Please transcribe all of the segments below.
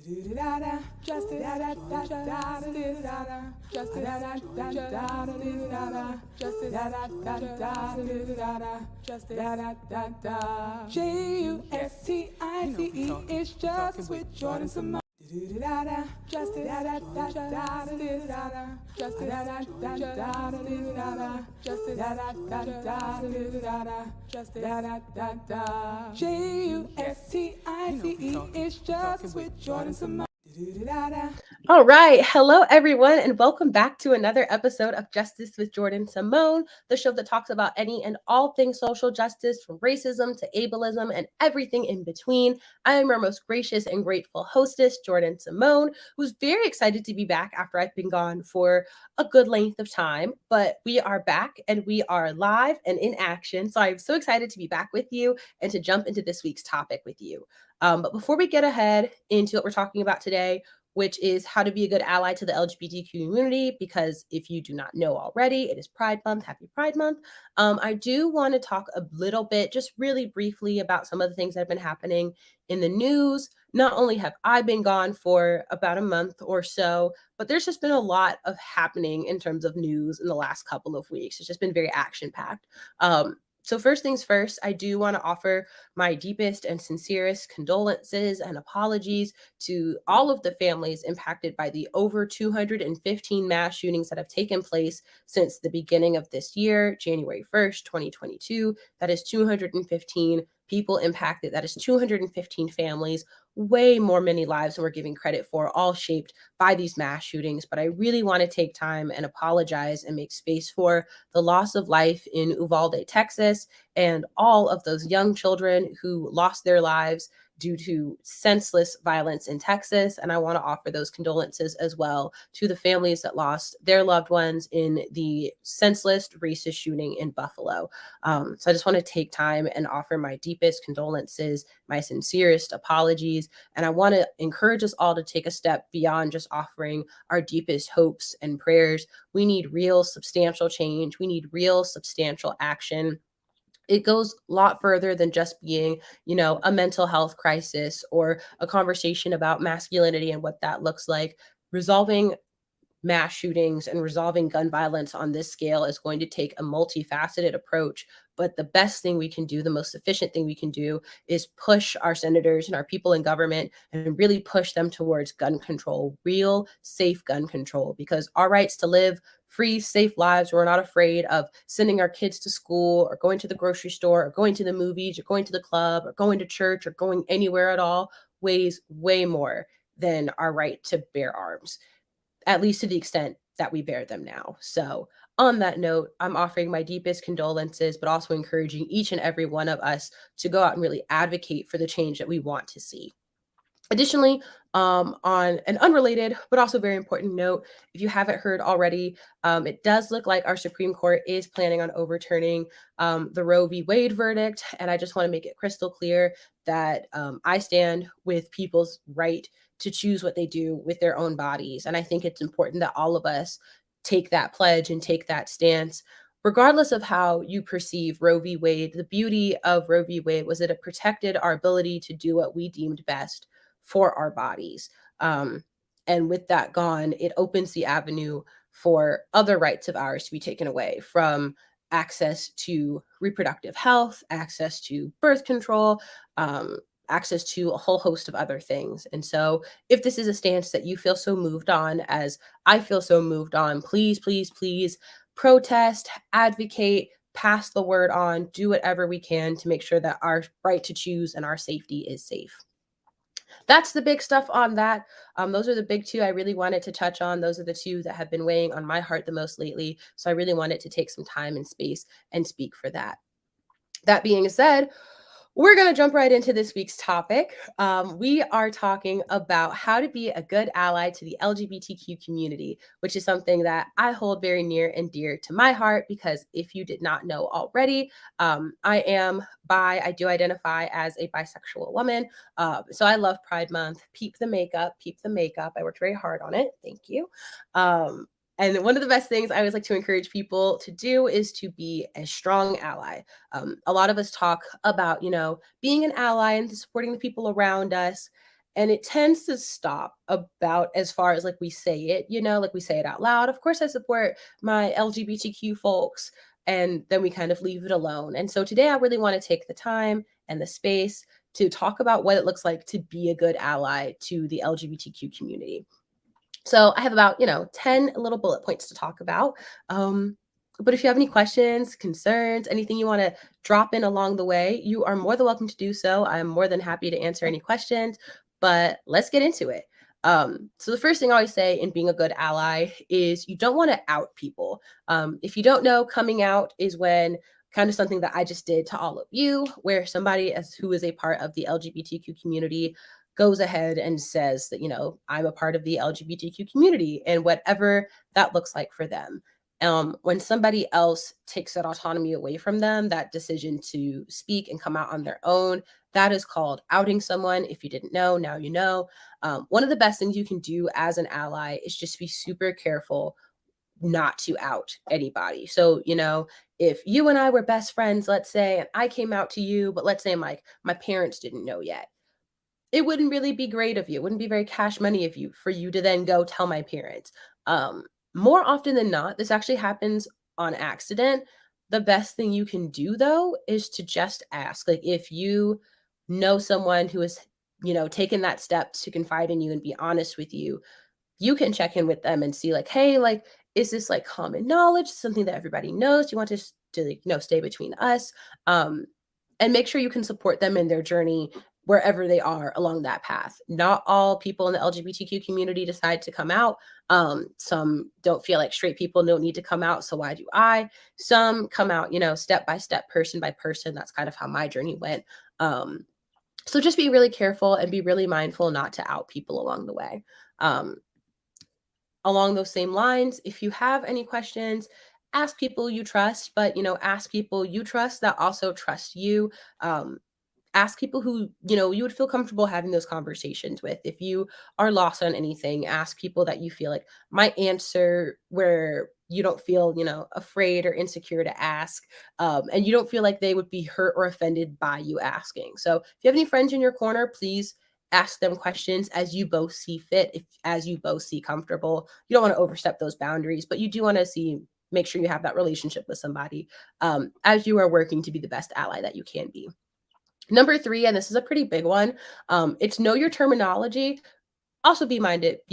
Justice, it's Justice with Jordan Simone. It's Justice with Jordan Simone. All right. Hello, everyone, and welcome back to another episode of Justice with Jordan Simone, the show that talks about any and all things social justice, from racism to ableism and everything in between. I am your most gracious and grateful hostess, Jordan Simone, who's very excited to be back after I've been gone for a good length of time. But we are back and we are live and in action. So I'm so excited to be back with you and to jump into this week's topic with you. But before we get ahead into what we're talking about today, which is how to be a good ally to the LGBTQ community, because if you do not know already, it is Pride Month. Happy Pride Month. I do want to talk a little bit, just really briefly, about some of the things that have been happening in the news. Not only have I been gone for about a month or so, but there's just been a lot of happening in terms of news in the last couple of weeks. It's just been very action-packed. So first things first, I do want to offer my deepest and sincerest condolences and apologies to all of the families impacted by the over 215 mass shootings that have taken place since the beginning of this year, January 1st, 2022. That is 215 people impacted. That is 215 families, way more many lives than we're giving credit for, all shaped by these mass shootings. But I really want to take time and apologize and make space for the loss of life in Uvalde, Texas, and all of those young children who lost their lives due to senseless violence in Texas. And I want to offer those condolences as well to the families that lost their loved ones in the senseless racist shooting in Buffalo. So I just want to take time and offer my deepest condolences, my sincerest apologies. And I want to encourage us all to take a step beyond just offering our deepest hopes and prayers. We need real substantial change. We need real substantial action. It goes a lot further than just being, a mental health crisis or a conversation about masculinity and what that looks like. Resolving mass shootings and resolving gun violence on this scale is going to take a multifaceted approach. But the best thing we can do, the most efficient thing we can do, is push our senators and our people in government and really push them towards gun control, real safe gun control, because our rights to live free, safe lives, we're not afraid of sending our kids to school or going to the grocery store or going to the movies or going to the club or going to church or going anywhere at all, weighs way more than our right to bear arms, at least to the extent that we bear them now. So on that note, I'm offering my deepest condolences, but also encouraging each and every one of us to go out and really advocate for the change that we want to see. Additionally, on an unrelated but also very important note, if you haven't heard already, it does look like our Supreme Court is planning on overturning the Roe v. Wade verdict. And I just want to make it crystal clear that I stand with people's right to choose what they do with their own bodies. And I think it's important that all of us take that pledge and take that stance. Regardless of how you perceive Roe v. Wade, the beauty of Roe v. Wade was that it protected our ability to do what we deemed best for our bodies. And with that gone, it opens the avenue for other rights of ours to be taken away, from access to reproductive health, access to birth control, access to a whole host of other things. And so if this is a stance that you feel so moved on as I feel so moved on, please, please, please protest, advocate, pass the word on, do whatever we can to make sure that our right to choose and our safety is safe. That's the big stuff on that. Those are the big two I really wanted to touch on. Those are the two that have been weighing on my heart the most lately. So I really wanted to take some time and space and speak for that. That being said, we're going to jump right into this week's topic. We are talking about how to be a good ally to the LGBTQ community, which is something that I hold very near and dear to my heart, because if you did not know already, I am bi. I do identify as a bisexual woman. So I love Pride Month. Peep the makeup, peep the makeup. I worked very hard on it. Thank you. And one of the best things I always like to encourage people to do is to be a strong ally. A lot of us talk about, being an ally and supporting the people around us. And it tends to stop about as far as like we say it, like we say it out loud. Of course, I support my LGBTQ folks, and then we kind of leave it alone. And so today I really want to take the time and the space to talk about what it looks like to be a good ally to the LGBTQ community. So I have about, 10 little bullet points to talk about. Um, but if you have any questions, concerns, anything you want to drop in along the way, you are more than welcome to do so. I'm more than happy to answer any questions, but let's get into it. So the first thing I always say in being a good ally is you don't want to out people. If you don't know, coming out is when kind of something that I just did to all of you, where somebody who is a part of the LGBTQ community goes ahead and says that, I'm a part of the LGBTQ community and whatever that looks like for them. When somebody else takes that autonomy away from them, that decision to speak and come out on their own, that is called outing someone. If you didn't know, now you know. One of the best things you can do as an ally is just be super careful not to out anybody. So, if you and I were best friends, let's say, and I came out to you, but let's say my parents didn't know yet, it wouldn't really be great of you. It wouldn't be very cash money of you for you to then go tell my parents. Um, More often than not, this actually happens on accident. The best thing you can do though is to just ask. Like if you know someone who has, taken that step to confide in you and be honest with you can check in with them and see like, hey, like, is this like common knowledge, something that everybody knows? Do you want to like, stay between us? And make sure you can support them in their journey wherever they are along that path. Not all people in the LGBTQ community decide to come out. Some don't feel like straight people don't need to come out, so why do I? Some come out, step by step, person by person. That's kind of how my journey went. So just be really careful and be really mindful not to out people along the way. Um, Along those same lines, if you have any questions, ask people you trust, but ask people you trust that also trust you. Ask people who you would feel comfortable having those conversations with. If you are lost on anything, ask people that you feel like might answer, where you don't feel afraid or insecure to ask, and you don't feel like they would be hurt or offended by you asking. So if you have any friends in your corner, please ask them questions as you both see fit, if as you both see comfortable. You don't want to overstep those boundaries, but you do want to make sure you have that relationship with somebody, as you are working to be the best ally that you can be. Number 3, and this is a pretty big one, it's know your terminology. Also be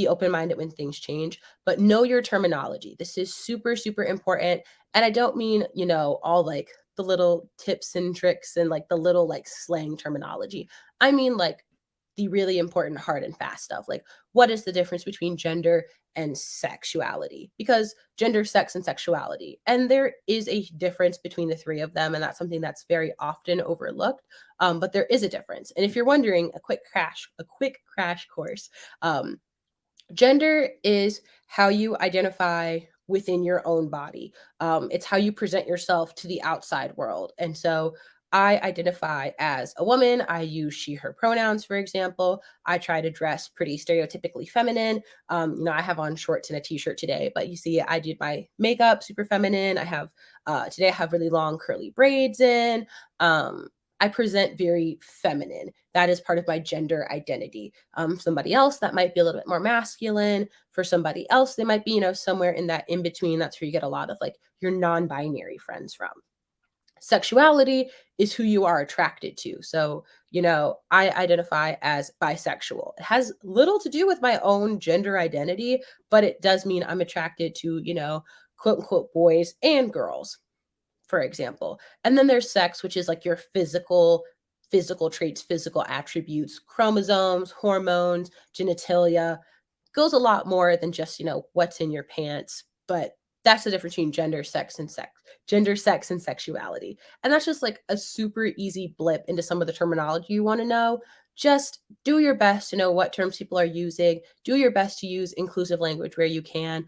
open-minded when things change, but know your terminology. This is super, super important. And I don't mean, all like the little tips and tricks and like the little like slang terminology. I mean like the really important hard and fast stuff. Like what is the difference between gender and sexuality? Because gender, sex, and sexuality. And there is a difference between the three of them. And that's something that's very often overlooked. But there is a difference. And if you're wondering, a quick crash course. Um, Gender is how you identify within your own body. It's how you present yourself to the outside world. And so I identify as a woman. I use she, her pronouns, for example. I try to dress pretty stereotypically feminine. I have on shorts and a t-shirt today, but you see, I did my makeup super feminine. Today I have really long curly braids in. I present very feminine. That is part of my gender identity. Somebody else that might be a little bit more masculine. For somebody else, they might be, somewhere in that in between. That's where you get a lot of like your non binary friends from. Sexuality is who you are attracted to. So, I identify as bisexual. It has little to do with my own gender identity, but it does mean I'm attracted to, quote unquote, boys and girls, for example. And then there's sex, which is like your physical traits, physical attributes, chromosomes, hormones, genitalia. Goes a lot more than just, what's in your pants, but that's the difference between gender, sex, and sexuality. And that's just like a super easy blip into some of the terminology you want to know. Just do your best to know what terms people are using. Do your best to use inclusive language where you can.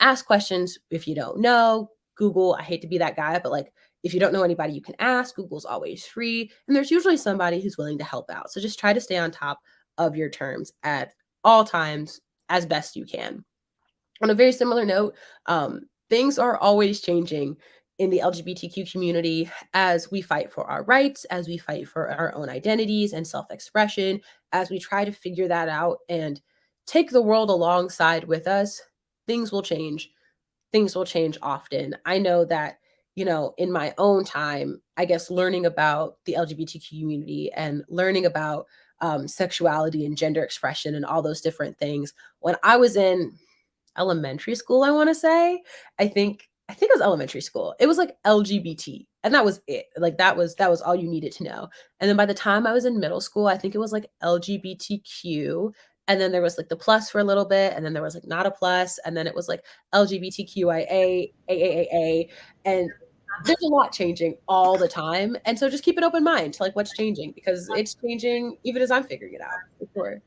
Ask questions if you don't know. Google. I hate to be that guy, but like if you don't know anybody, you can ask. Google's always free. And there's usually somebody who's willing to help out. So just try to stay on top of your terms at all times as best you can. On a very similar note, things are always changing in the LGBTQ community as we fight for our rights, as we fight for our own identities and self expression, as we try to figure that out and take the world alongside with us, things will change. Things will change often. I know that, in my own time, I guess learning about the LGBTQ community and learning about sexuality and gender expression and all those different things, when I was in elementary school, I want to say. I think it was elementary school. It was like LGBT, and that was it. Like that was all you needed to know. And then by the time I was in middle school, I think it was like LGBTQ, and then there was like the plus for a little bit, and then there was like not a plus, and then it was like LGBTQIA, AAAA, and there's a lot changing all the time. And so just keep an open mind to like what's changing, because it's changing even as I'm figuring it out, for sure.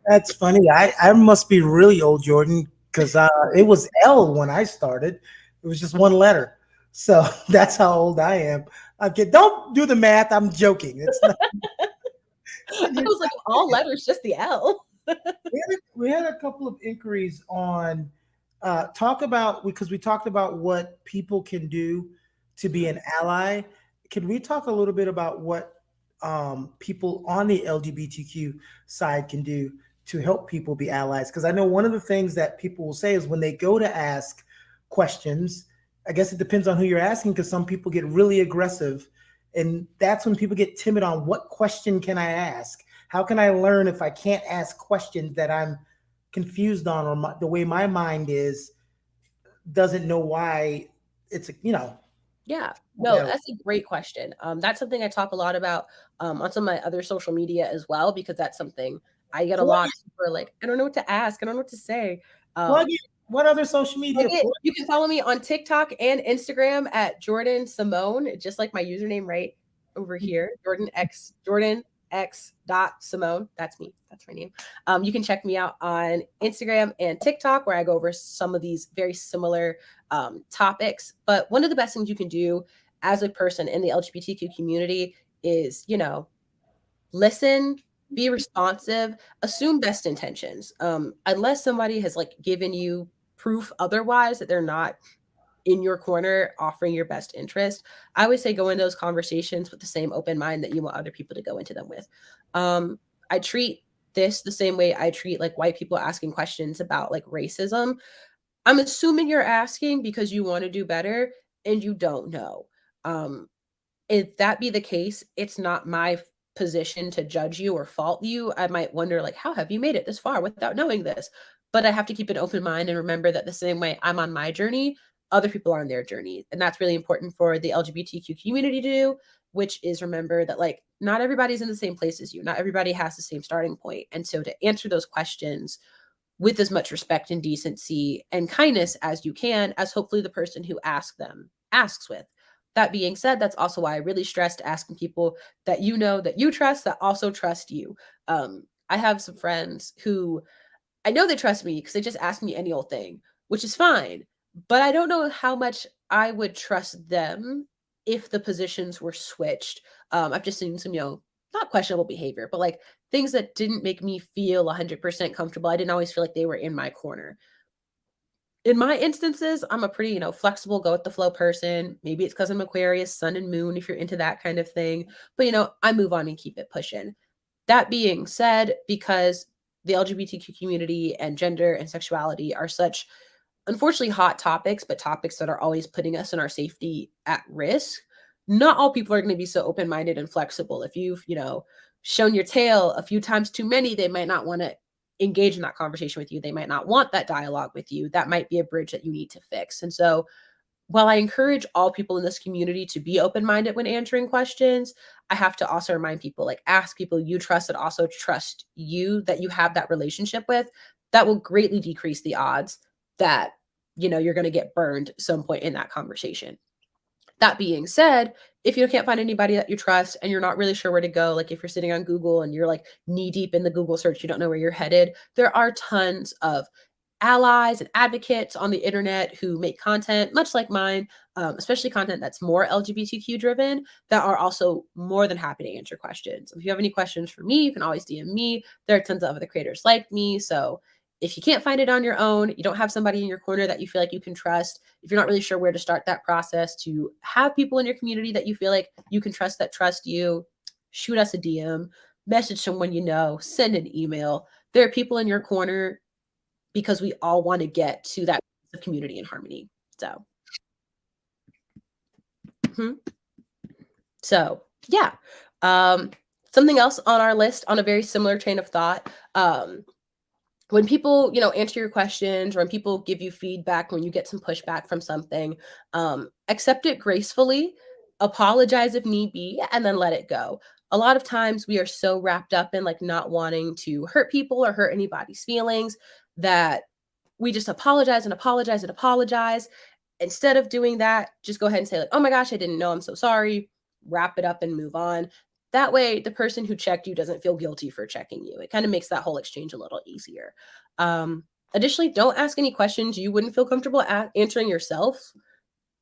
That's funny. I must be really old, Jordan, because it was L when I started. It was just one letter. So that's how old I am. Okay, don't do the math. I'm joking. It's not. I was like, all letters, just the L. We had a couple of inquiries on talk about, because we talked about what people can do to be an ally. Can we talk a little bit about what people on the LGBTQ side can do to help people be allies? Because I know one of the things that people will say is when they go to ask questions, I guess it depends on who you're asking, because some people get really aggressive. And that's when people get timid on what question can I ask? How can I learn if I can't ask questions that I'm confused on, or the way my mind is doesn't know why it's. Yeah, no, that's a great question. That's something I talk a lot about on some of my other social media as well, because that's something I get a lot for. Like, I don't know what to ask, I don't know what to say. Plug it. What other social media? You can follow me on TikTok and Instagram at Jordan Simone, just like my username right over here, Jordan X dot Simone. That's me. That's my name. You can check me out on Instagram and TikTok, where I go over some of these very similar topics. But one of the best things you can do as a person in the LGBTQ community is, listen, be responsive, assume best intentions. Unless somebody has like given you proof otherwise that they're not in your corner offering your best interest, I always say go into those conversations with the same open mind that you want other people to go into them with. I treat this the same way I treat like white people asking questions about like racism. I'm assuming you're asking because you want to do better and you don't know. Um, if that be the case, it's not my position to judge you or fault you. I might wonder, like, how have you made it this far without knowing this? But I have to keep an open mind and remember that the same way I'm on my journey, other people are on their journey. And that's really important for the LGBTQ community to do, which is remember that, like, not everybody's in the same place as you. Not everybody has the same starting point. And so to answer those questions with as much respect and decency and kindness as you can, as hopefully the person who asks them asks with. That being said, that's also why I really stressed asking people that that you trust, that also trust you. I have some friends who I know they trust me because they just ask me any old thing, which is fine. But I don't know how much I would trust them if the positions were switched. I've just seen some, not questionable behavior, but like things that didn't make me feel 100% comfortable. I didn't always feel like they were in my corner. In my instances, I'm a pretty, flexible, go with the flow person. Maybe it's because I'm Aquarius, sun and moon, if you're into that kind of thing. But, I move on and keep it pushing. That being said, because the LGBTQ community and gender and sexuality are such unfortunately hot topics, but topics that are always putting us and our safety at risk, not all people are going to be so open-minded and flexible. If you've, shown your tail a few times too many, they might not want to engage in that conversation with you. They might not want that dialogue with you. That might be a bridge that you need to fix. And so while I encourage all people in this community to be open-minded when answering questions, I have to also remind people, like, ask people you trust that also trust you, that you have that relationship with. That will greatly decrease the odds that, you're going to get burned some point in that conversation. That being said, if you can't find anybody that you trust and you're not really sure where to go, like if you're sitting on Google and you're like knee deep in the Google search, you don't know where you're headed, there are tons of allies and advocates on the internet who make content much like mine, especially content that's more LGBTQ driven, that are also more than happy to answer questions. If you have any questions for me, you can always DM me. There are tons of other creators like me. So if you can't find it on your own, you don't have somebody in your corner that you feel like you can trust, if you're not really sure where to start that process, to have people in your community that you feel like you can trust that trust you, shoot us a DM, message someone you know, send an email. There are people in your corner because we all want to get to that place of community and harmony. So, so yeah. Something else on our list on a very similar train of thought. When people, answer your questions, or when people give you feedback, when you get some pushback from something, accept it gracefully, apologize if need be, and then let it go. A lot of times we are so wrapped up in like not wanting to hurt people or hurt anybody's feelings that we just apologize and apologize and apologize. Instead of doing that, just go ahead and say like, oh my gosh, I didn't know, I'm so sorry, wrap it up and move on. That way, the person who checked you doesn't feel guilty for checking you. It kind of makes that whole exchange a little easier. Additionally, don't ask any questions you wouldn't feel comfortable answering yourself.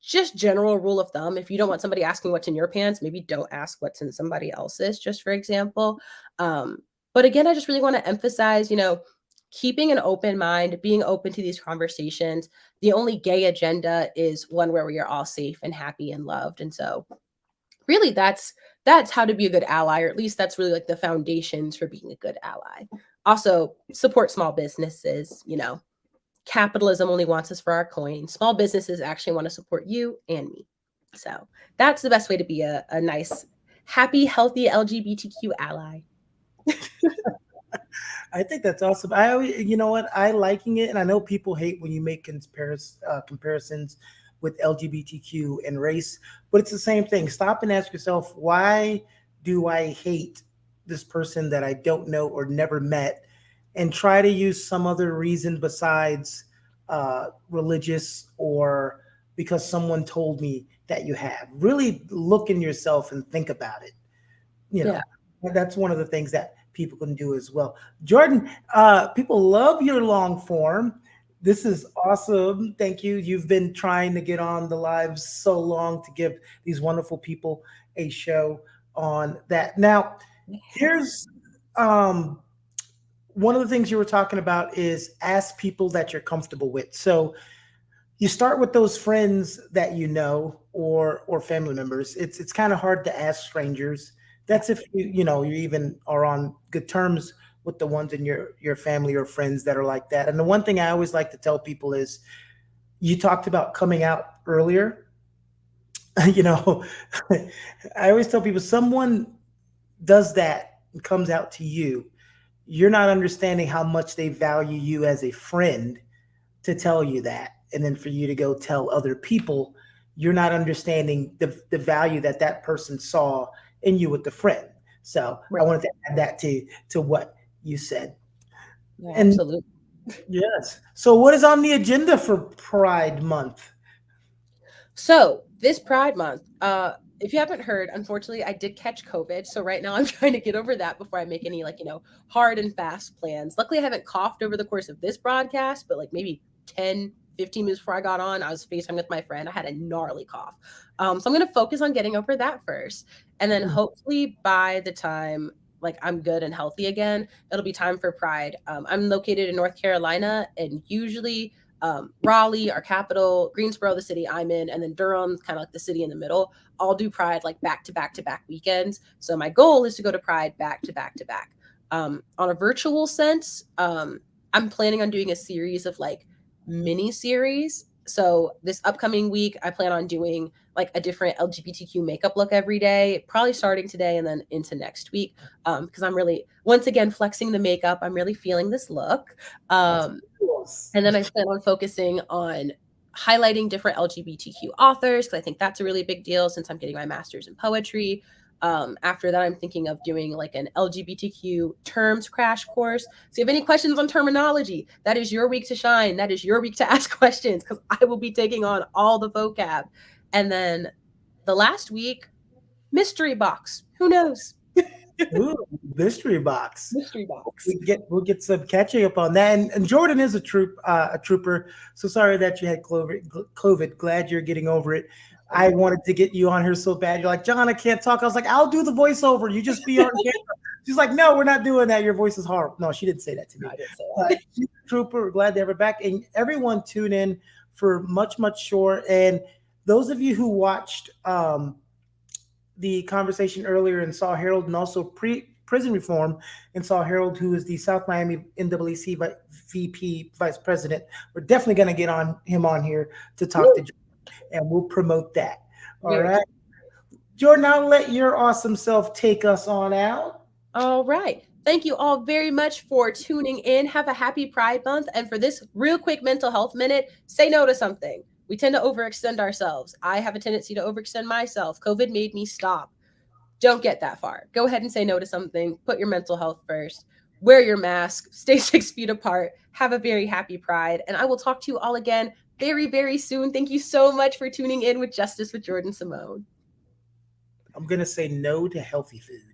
Just general rule of thumb. If you don't want somebody asking what's in your pants, maybe don't ask what's in somebody else's, just for example. But again, I just really want to emphasize, keeping an open mind, being open to these conversations. The only gay agenda is one where we are all safe and happy and loved. And so really that's how to be a good ally, or at least that's really like the foundations for being a good ally. Also, support small businesses. Capitalism only wants us for our coin. Small businesses actually want to support you and me. So that's the best way to be a nice, happy, healthy LGBTQ ally. I think that's awesome. I always, you know what, I liking it, and I know people hate when you make comparisons with LGBTQ and race, but it's the same thing. Stop and ask yourself, why do I hate this person that I don't know or never met, and try to use some other reason besides religious, or because someone told me that you have. Really look in yourself and think about it. Yeah. That's one of the things that people can do as well. Jordan, people love your long form. This is awesome. Thank you. You've been trying to get on the lives so long to give these wonderful people a show on that. Now, here's one of the things you were talking about is ask people that you're comfortable with. So you start with those friends that you know, or family members. It's kind of hard to ask strangers. That's if you even are on good terms with the ones in your family or friends that are like that. And the one thing I always like to tell people is, you talked about coming out earlier. I always tell people, someone does that and comes out to you, you're not understanding how much they value you as a friend to tell you that. And then for you to go tell other people, you're not understanding the value that person saw in you with the friend. So right. I wanted to add that to what you said. Yeah, absolutely. Yes. So what is on the agenda for Pride Month? So this Pride Month, if you haven't heard, unfortunately, I did catch COVID. So right now I'm trying to get over that before I make any hard and fast plans. Luckily, I haven't coughed over the course of this broadcast, but like maybe 10, 15 minutes before I got on, I was FaceTime with my friend. I had a gnarly cough. So I'm going to focus on getting over that first. And then hopefully by the time I'm good and healthy again, it'll be time for Pride. I'm located in North Carolina, and usually Raleigh, our capital, Greensboro, the city I'm in, and then Durham, kind of like the city in the middle, all do Pride back to back to back weekends. So my goal is to go to Pride back to back to back. On a virtual sense, I'm planning on doing a series of mini series. So this upcoming week, I plan on doing a different LGBTQ makeup look every day, probably starting today and then into next week. Because I'm really, once again, flexing the makeup. I'm really feeling this look. And then I plan on focusing on highlighting different LGBTQ authors, because I think that's a really big deal since I'm getting my master's in poetry. After that, I'm thinking of doing an LGBTQ terms crash course. So if you have any questions on terminology, that is your week to shine. That is your week to ask questions, because I will be taking on all the vocab. And then the last week, mystery box. Who knows? Ooh, mystery box. Mystery box. We'll get some catching up on that. And Jordan is a trooper. So sorry that you had COVID. Glad you're getting over it. I wanted to get you on here so bad. You're like, John, I can't talk. I was like, I'll do the voiceover. You just be on camera. She's like, no, we're not doing that. Your voice is horrible. No, she didn't say that to me. I didn't say that. She's a trooper. We're glad to have her back. And everyone tune in for much, much short. And those of you who watched the conversation earlier and saw Harold, and also prison reform, and saw Harold, who is the South Miami NAAC VP Vice President, we're definitely going to get him on here to talk to Jordan, and we'll promote that. All right. Jordan, I'll let your awesome self take us on out. All right. Thank you all very much for tuning in. Have a happy Pride Month. And for this real quick mental health minute, say no to something. We tend to overextend ourselves. I have a tendency to overextend myself. COVID made me stop. Don't get that far. Go ahead and say no to something. Put your mental health first. Wear your mask. Stay 6 feet apart. Have a very happy Pride. And I will talk to you all again very, very soon. Thank you so much for tuning in with Justice with Jordan Simone. I'm going to say no to healthy food.